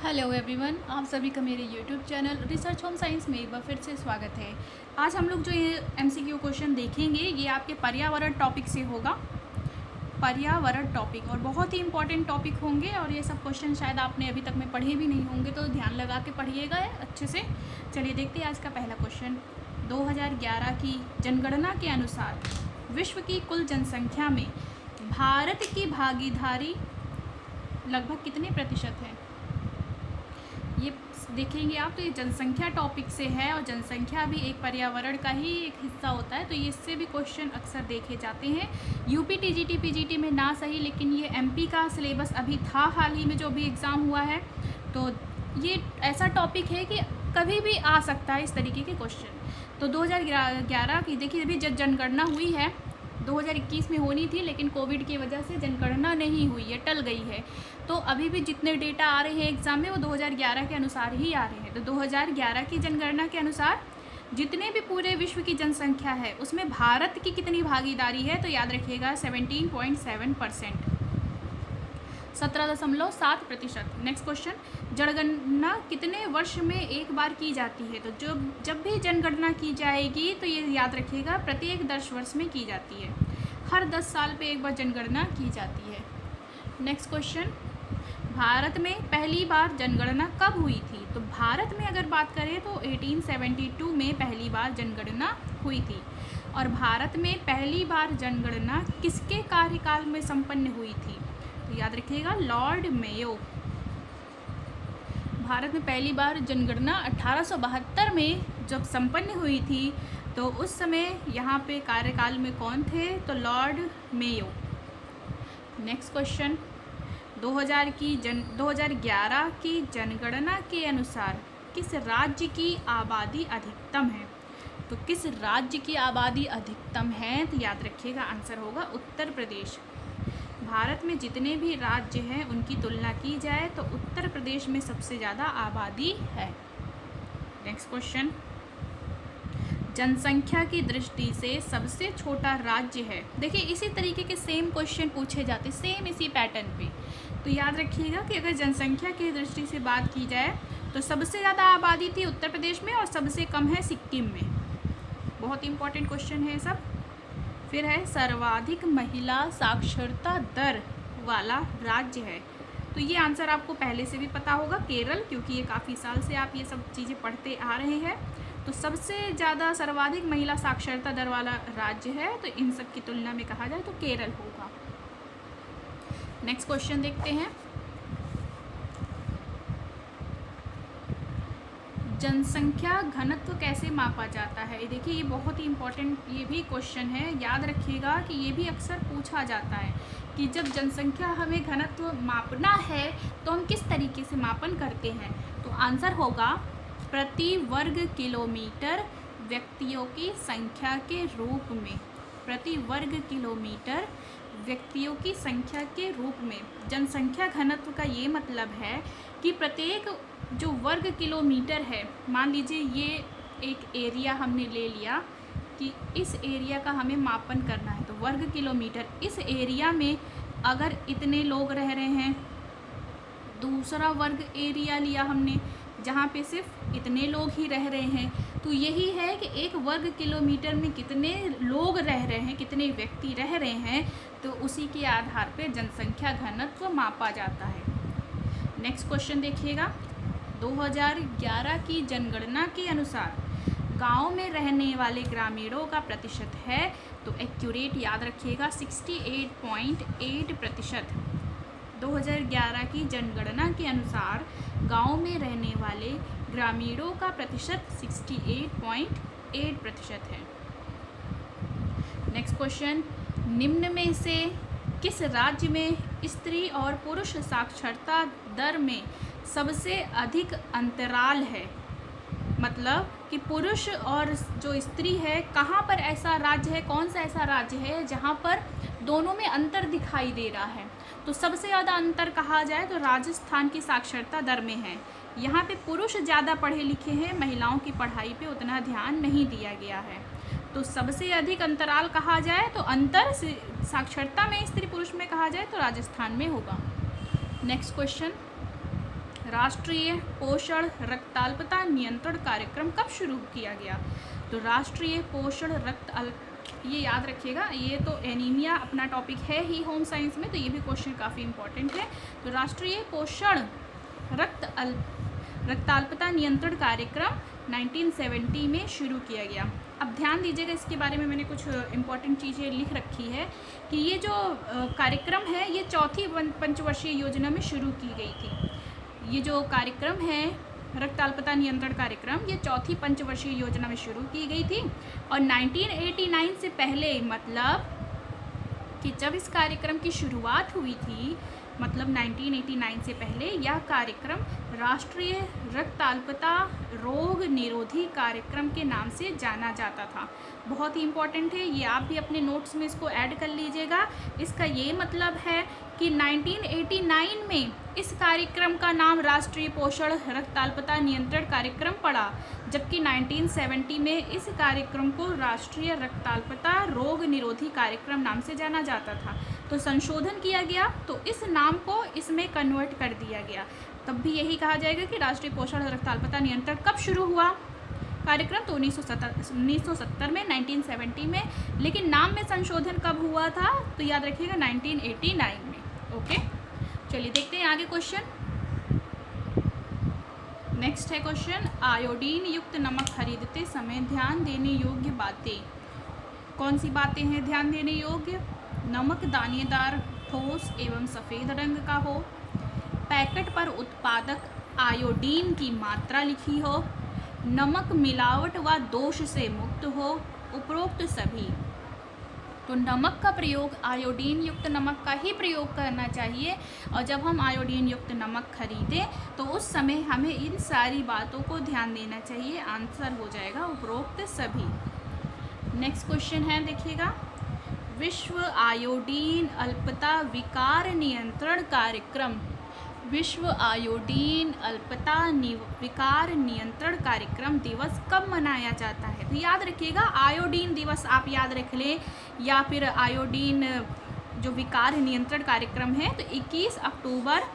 Hello everyone, आप सभी का मेरे YouTube channel research home science में एक बार फिर से स्वागत है। आज हम लोग जो ये एमसीक्यू क्वेश्चन देखेंगे ये आपके पर्यावरण टॉपिक से होगा। पर्यावरण टॉपिक और बहुत ही इंपॉर्टेंट टॉपिक होंगे और ये सब क्वेश्चन शायद आपने अभी तक में पढ़े भी नहीं होंगे, तो ध्यान लगा के पढ़िएगा अच्छे से। चलिए देखते हैं आज का पहला क्वेश्चन। 2011 की जनगणना के अनुसार विश्व की कुल जनसंख्या में भारत की भागीदारी लगभग कितने प्रतिशत है? ये देखेंगे आप। तो ये जनसंख्या टॉपिक से है और जनसंख्या भी एक पर्यावरण का ही एक हिस्सा होता है, तो ये इससे भी क्वेश्चन अक्सर देखे जाते हैं। यूपी टीजीटी पीजीटी में ना सही, लेकिन ये एमपी का सिलेबस अभी था हाल ही में जो भी एग्ज़ाम हुआ है, तो ये ऐसा टॉपिक है कि कभी भी आ सकता है इस तरीके के क्वेश्चन। तो 2011 की देखिए अभी जब जनगणना हुई है 2021 में होनी थी, लेकिन कोविड की वजह से जनगणना नहीं हुई है, टल गई है। तो अभी भी जितने डेटा आ रहे हैं एग्ज़ाम में वो 2011 के अनुसार ही आ रहे हैं। तो 2011 की जनगणना के अनुसार जितने भी पूरे विश्व की जनसंख्या है उसमें भारत की कितनी भागीदारी है, तो याद रखिएगा 17.7%, 17.7%। नेक्स्ट क्वेश्चन, जनगणना कितने वर्ष में एक बार की जाती है? तो जब भी जनगणना की जाएगी तो ये याद रखिएगा प्रत्येक 10 वर्ष में की जाती है। हर 10 साल पे एक बार जनगणना की जाती है। नेक्स्ट क्वेश्चन, भारत में पहली बार जनगणना कब हुई थी? तो भारत में अगर बात करें तो 1872 में पहली बार जनगणना हुई थी। और भारत में पहली बार जनगणना किसके कार्यकाल में संपन्न हुई थी? तो याद रखिएगा लॉर्ड मेयो। भारत में पहली बार जनगणना 1872 में जब संपन्न हुई थी, तो उस समय यहाँ पे कार्यकाल में कौन थे? तो लॉर्ड मेयो। नेक्स्ट क्वेश्चन, 2011 की जनगणना के अनुसार किस राज्य की आबादी अधिकतम है? तो किस राज्य की आबादी अधिकतम है? तो याद रखिएगा आंसर होगा उत्तर प्रदेश। भारत में जितने भी राज्य हैं उनकी तुलना की जाए तो उत्तर प्रदेश में सबसे ज़्यादा आबादी है। नेक्स्ट क्वेश्चन, जनसंख्या की दृष्टि से सबसे छोटा राज्य है? देखिए इसी तरीके के सेम क्वेश्चन पूछे जाते, सेम इसी पैटर्न पे। तो याद रखिएगा कि अगर जनसंख्या की दृष्टि से बात की जाए तो सबसे ज़्यादा आबादी थी उत्तर प्रदेश में और सबसे कम है सिक्किम में। बहुत इंपॉर्टेंट क्वेश्चन है सब। फिर है सर्वाधिक महिला साक्षरता दर वाला राज्य है? तो ये आंसर आपको पहले से भी पता होगा, केरल, क्योंकि ये काफ़ी साल से आप ये सब चीज़ें पढ़ते आ रहे हैं। तो सबसे ज़्यादा सर्वाधिक महिला साक्षरता दर वाला राज्य है, तो इन सब की तुलना में कहा जाए तो केरल होगा। नेक्स्ट क्वेश्चन देखते हैं, जनसंख्या घनत्व कैसे मापा जाता है? देखिए ये बहुत ही इम्पोर्टेंट ये भी क्वेश्चन है। याद रखिएगा कि ये भी अक्सर पूछा जाता है कि जब जनसंख्या हमें घनत्व मापना है तो हम किस तरीके से मापन करते हैं? तो आंसर होगा प्रति वर्ग किलोमीटर व्यक्तियों की संख्या के रूप में। प्रति वर्ग किलोमीटर व्यक्तियों की संख्या के रूप में जनसंख्या घनत्व का ये मतलब है कि प्रत्येक जो वर्ग किलोमीटर है, मान लीजिए ये एक एरिया हमने ले लिया कि इस एरिया का हमें मापन करना है, तो वर्ग किलोमीटर, इस एरिया में अगर इतने लोग रह रहे हैं, दूसरा वर्ग एरिया लिया हमने जहाँ पे सिर्फ इतने लोग ही रह रहे हैं, तो यही है कि एक वर्ग किलोमीटर में कितने लोग रह रहे हैं, कितने व्यक्ति रह रहे हैं, तो उसी के आधार पर जनसंख्या घनत्व मापा जाता है। नेक्स्ट क्वेश्चन देखिएगा, 2011 की जनगणना के अनुसार गांव में रहने वाले ग्रामीणों का प्रतिशत है? तो एक्यूरेट याद रखिएगा 68.8%। 2011 की जनगणना के अनुसार गांव में रहने वाले ग्रामीणों का प्रतिशत 68.8% है। नेक्स्ट क्वेश्चन, निम्न में से किस राज्य में स्त्री और पुरुष साक्षरता दर में सबसे अधिक अंतराल है? मतलब कि पुरुष और जो स्त्री है, कहाँ पर ऐसा राज्य है, कौन सा ऐसा राज्य है जहाँ पर दोनों में अंतर दिखाई दे रहा है? तो सबसे ज़्यादा अंतर कहा जाए तो राजस्थान की साक्षरता दर में है। यहाँ पे पुरुष ज़्यादा पढ़े लिखे हैं, महिलाओं की पढ़ाई पे उतना ध्यान नहीं दिया गया है। तो सबसे अधिक अंतराल कहा जाए तो अंतर साक्षरता में स्त्री पुरुष में कहा जाए तो राजस्थान में होगा। नेक्स्ट क्वेश्चन, राष्ट्रीय पोषण रक्ताल्पता नियंत्रण कार्यक्रम कब शुरू किया गया? तो राष्ट्रीय पोषण ये याद रखिएगा, ये तो एनीमिया अपना टॉपिक है ही होम साइंस में, तो ये भी क्वेश्चन काफ़ी इंपॉर्टेंट है। तो राष्ट्रीय पोषण रक्ताल्पता नियंत्रण कार्यक्रम 1970 में शुरू किया गया। अब ध्यान दीजिएगा, इसके बारे में मैंने कुछ इंपॉर्टेंट चीज़ें लिख रखी है कि ये जो कार्यक्रम है ये चौथी पंचवर्षीय योजना में शुरू की गई थी। ये जो कार्यक्रम है रक्ताल्पता नियंत्रण कार्यक्रम, ये चौथी पंचवर्षीय योजना में शुरू की गई थी। और 1989 से पहले, मतलब कि जब इस कार्यक्रम की शुरुआत हुई थी, मतलब 1989 से पहले यह कार्यक्रम राष्ट्रीय रक्ताल्पता रोग निरोधी कार्यक्रम के नाम से जाना जाता था। बहुत ही इम्पॉर्टेंट है, ये आप भी अपने नोट्स में इसको ऐड कर लीजिएगा। इसका ये मतलब है कि 1989 में इस कार्यक्रम का नाम राष्ट्रीय पोषण रक्ताल्पता नियंत्रण कार्यक्रम पड़ा, जबकि 1970 में इस कार्यक्रम को राष्ट्रीय रक्ताल्पता रोग निरोधी कार्यक्रम नाम से जाना जाता था। तो संशोधन किया गया, तो इस नाम को इसमें कन्वर्ट कर दिया गया। तब भी यही कहा जाएगा कि राष्ट्रीय पोषण रक्ताल्पता नियंत्रण कब शुरू हुआ कार्यक्रम? तो 1970 में, 1970 में। लेकिन नाम में संशोधन कब हुआ था? तो याद रखिएगा 1989 में। ओके, चलिए देखते हैं आगे क्वेश्चन। नेक्स्ट है क्वेश्चन, आयोडीन युक्त नमक खरीदते समय ध्यान देने योग्य बातें। कौन सी बातें हैं ध्यान देने योग्य? नमक दानेदार, ठोस एवं सफ़ेद रंग का हो, पैकेट पर उत्पादक आयोडीन की मात्रा लिखी हो, नमक मिलावट व दोष से मुक्त हो, उपरोक्त सभी। तो नमक का प्रयोग आयोडीन युक्त नमक का ही प्रयोग करना चाहिए, और जब हम आयोडीन युक्त नमक खरीदें तो उस समय हमें इन सारी बातों को ध्यान देना चाहिए। आंसर हो जाएगा उपरोक्त सभी। नेक्स्ट क्वेश्चन है, देखिएगा, विश्व आयोडीन अल्पता विकार नियंत्रण कार्यक्रम। विश्व आयोडीन अल्पता विकार नियंत्रण कार्यक्रम दिवस कब मनाया जाता है? तो याद रखिएगा, आयोडीन दिवस आप याद रख लें, या फिर आयोडीन जो विकार नियंत्रण कार्यक्रम है, तो 21 अक्टूबर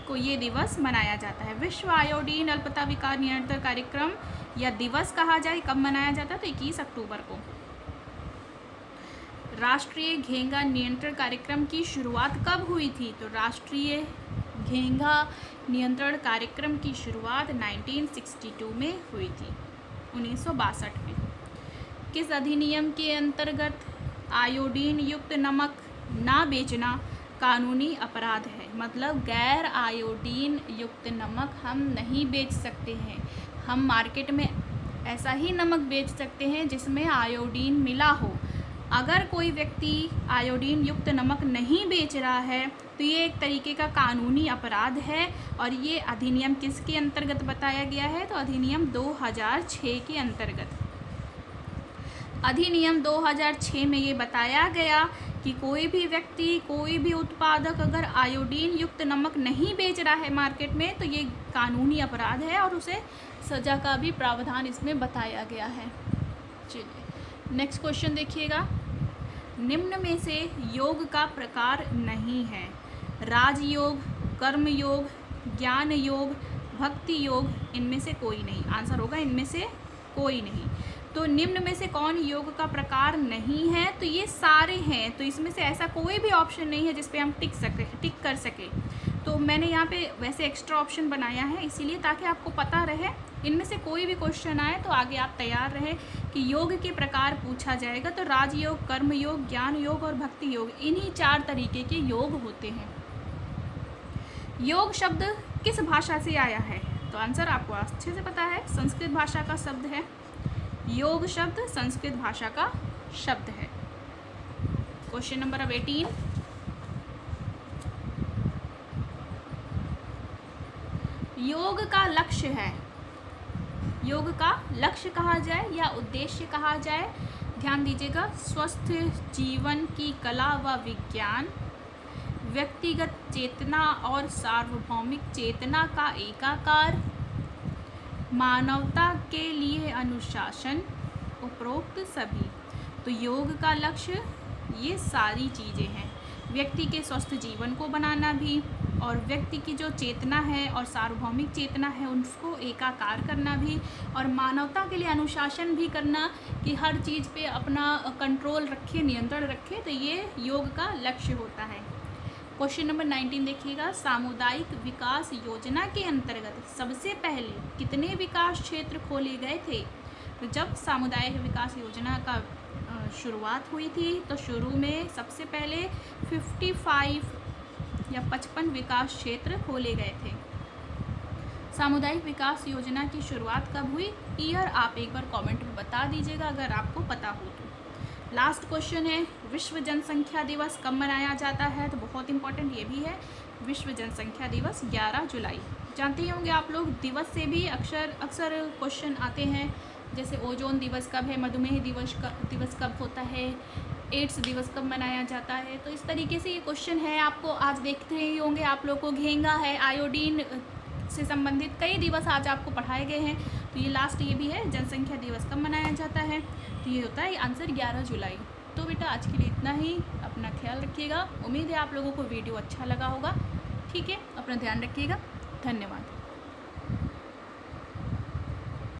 को ये दिवस मनाया जाता है। विश्व आयोडीन अल्पता विकार नियंत्रण कार्यक्रम या दिवस कहा जाए, कब मनाया जाता है? तो 21 अक्टूबर को। राष्ट्रीय घेंघा नियंत्रण कार्यक्रम की शुरुआत कब हुई थी? तो राष्ट्रीय घेंघा नियंत्रण कार्यक्रम की शुरुआत 1962 में हुई थी, 1962 में। किस अधिनियम के अंतर्गत आयोडीन युक्त नमक ना बेचना कानूनी अपराध है? मतलब गैर आयोडीन युक्त नमक हम नहीं बेच सकते हैं। हम मार्केट में ऐसा ही नमक बेच सकते हैं जिसमें आयोडीन मिला हो। अगर कोई व्यक्ति आयोडीन युक्त नमक नहीं बेच रहा है तो ये एक तरीके का कानूनी अपराध है। और ये अधिनियम किसके अंतर्गत बताया गया है? तो अधिनियम 2006 के अंतर्गत। अधिनियम 2006 में ये बताया गया कि कोई भी व्यक्ति, कोई भी उत्पादक अगर आयोडीन युक्त नमक नहीं बेच रहा है मार्केट में, तो ये कानूनी अपराध है और उसे सज़ा का भी प्रावधान इसमें बताया गया है। चलिए नेक्स्ट क्वेश्चन देखिएगा, निम्न में से योग का प्रकार नहीं है? राजयोग, कर्म योग, ज्ञान योग, भक्ति योग, इनमें से कोई नहीं। आंसर होगा इनमें से कोई नहीं। तो निम्न में से कौन योग का प्रकार नहीं है? तो ये सारे हैं, तो इसमें से ऐसा कोई भी ऑप्शन नहीं है जिस पे हम टिक कर सके। तो मैंने यहाँ पे वैसे एक्स्ट्रा ऑप्शन बनाया है इसीलिए, ताकि आपको पता रहे इनमें से कोई भी क्वेश्चन आए तो आगे आप तैयार रहे कि योग के प्रकार पूछा जाएगा। तो राजयोग, कर्म योग, ज्ञान योग और भक्ति योग, इन्हीं 4 तरीके के योग होते हैं। योग शब्द किस भाषा से आया है? तो आंसर आपको अच्छे से पता है, संस्कृत भाषा का शब्द है। योग शब्द संस्कृत भाषा का शब्द है। क्वेश्चन नंबर 18, योग का लक्ष्य है। योग का लक्ष्य कहा जाए या उद्देश्य कहा जाए, ध्यान दीजिएगा, स्वस्थ जीवन की कला व विज्ञान, व्यक्तिगत चेतना और सार्वभौमिक चेतना का एकाकार, मानवता के लिए अनुशासन, उपरोक्त सभी। तो योग का लक्ष्य ये सारी चीज़ें हैं। व्यक्ति के स्वस्थ जीवन को बनाना भी, और व्यक्ति की जो चेतना है और सार्वभौमिक चेतना है उसको एकाकार करना भी, और मानवता के लिए अनुशासन भी करना कि हर चीज़ पे अपना कंट्रोल रखे, नियंत्रण रखे, तो ये योग का लक्ष्य होता है। क्वेश्चन नंबर 19 देखिएगा, सामुदायिक विकास योजना के अंतर्गत सबसे पहले कितने विकास क्षेत्र खोले गए थे? तो जब सामुदायिक विकास योजना का शुरुआत हुई थी तो शुरू में सबसे पहले 55 या 55 विकास क्षेत्र खोले गए थे। सामुदायिक विकास योजना की शुरुआत कब हुई? ईयर आप एक बार कमेंट में बता दीजिएगा अगर आपको पता हो तो। लास्ट क्वेश्चन है, विश्व जनसंख्या दिवस कब मनाया जाता है? तो बहुत इंपॉर्टेंट ये भी है, विश्व जनसंख्या दिवस 11 जुलाई। जानते ही होंगे आप लोग, दिवस से भी अक्सर क्वेश्चन आते हैं, जैसे ओजोन दिवस कब है, मधुमेह दिवस कब होता है, एड्स दिवस कब मनाया जाता है। तो इस तरीके से ये क्वेश्चन है, आपको आज देखते ही होंगे आप लोग को घेंगा है, आयोडीन से संबंधित कई दिवस आज आपको पढ़ाए गए हैं। तो ये लास्ट ये भी है, जनसंख्या दिवस कब मनाया जाता है? तो ये होता है आंसर 11 जुलाई। तो बेटा आज के लिए इतना ही, अपना ख्याल रखिएगा। उम्मीद है आप लोगों को वीडियो अच्छा लगा होगा। ठीक है, अपना ध्यान रखिएगा। धन्यवाद।